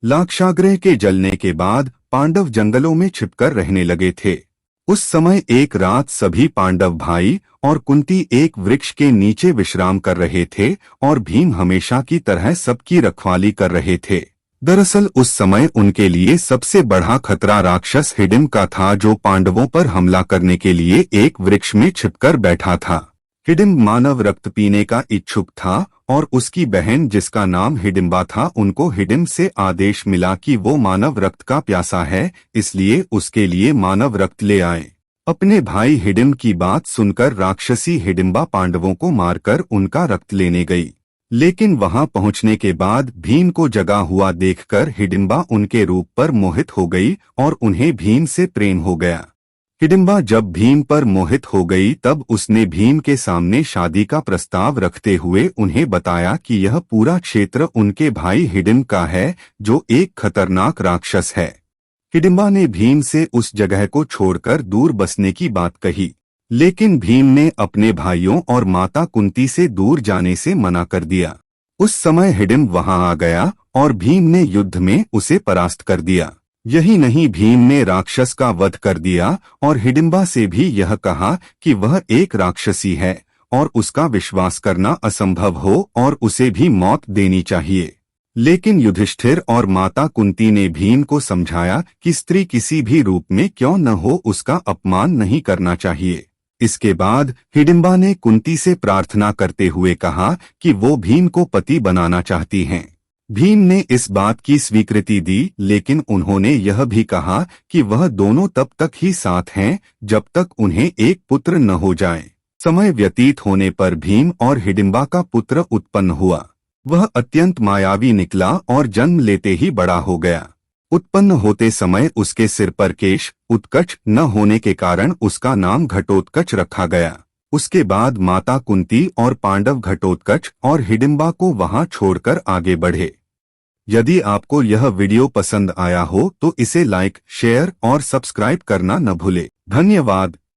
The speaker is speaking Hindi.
लाक्षागृह के जलने के बाद पांडव जंगलों में छिपकर रहने लगे थे। उस समय एक रात सभी पांडव भाई और कुंती एक वृक्ष के नीचे विश्राम कर रहे थे और भीम हमेशा की तरह सबकी रखवाली कर रहे थे। दरअसल उस समय उनके लिए सबसे बड़ा खतरा राक्षस हिडिंबा था, जो पांडवों पर हमला करने के लिए एक वृक्ष में छिपकर बैठा था। हिडिंबा मानव रक्त पीने का इच्छुक था और उसकी बहन, जिसका नाम हिडिंबा था, उनको हिडिंबा से आदेश मिला कि वो मानव रक्त का प्यासा है, इसलिए उसके लिए मानव रक्त ले आए। अपने भाई हिडिंबा की बात सुनकर राक्षसी हिडिंबा पांडवों को मारकर उनका रक्त लेने गई। लेकिन वहां पहुंचने के बाद भीम को जगा हुआ देखकर हिडिंबा उनके रूप पर मोहित हो गई और उन्हें भीम से प्रेम हो गया। हिडिंबा जब भीम पर मोहित हो गई तब उसने भीम के सामने शादी का प्रस्ताव रखते हुए उन्हें बताया कि यह पूरा क्षेत्र उनके भाई हिडिंबा का है, जो एक खतरनाक राक्षस है। हिडिंबा ने भीम से उस जगह को छोड़कर दूर बसने की बात कही, लेकिन भीम ने अपने भाइयों और माता कुंती से दूर जाने से मना कर दिया। उस समय हिडिंबा वहां आ गया और भीम ने युद्ध में उसे परास्त कर दिया। यही नहीं, भीम ने राक्षस का वध कर दिया और हिडिंबा से भी यह कहा कि वह एक राक्षसी है और उसका विश्वास करना असंभव हो और उसे भी मौत देनी चाहिए। लेकिन युधिष्ठिर और माता कुंती ने भीम को समझाया कि स्त्री किसी भी रूप में क्यों न हो, उसका अपमान नहीं करना चाहिए। इसके बाद हिडिंबा ने कुंती से प्रार्थना करते हुए कहा कि वो भीम को पति बनाना चाहती हैं। भीम ने इस बात की स्वीकृति दी, लेकिन उन्होंने यह भी कहा कि वह दोनों तब तक ही साथ हैं जब तक उन्हें एक पुत्र न हो जाए। समय व्यतीत होने पर भीम और हिडिंबा का पुत्र उत्पन्न हुआ। वह अत्यंत मायावी निकला और जन्म लेते ही बड़ा हो गया। उत्पन्न होते समय उसके सिर पर केश उत्कच न होने के कारण उसका नाम घटोत्कच रखा गया। उसके बाद माता कुंती और पांडव घटोत्कच और हिडिंबा को वहां छोड़कर आगे बढ़े। यदि आपको यह वीडियो पसंद आया हो तो इसे लाइक, शेयर और सब्सक्राइब करना न भूले। धन्यवाद।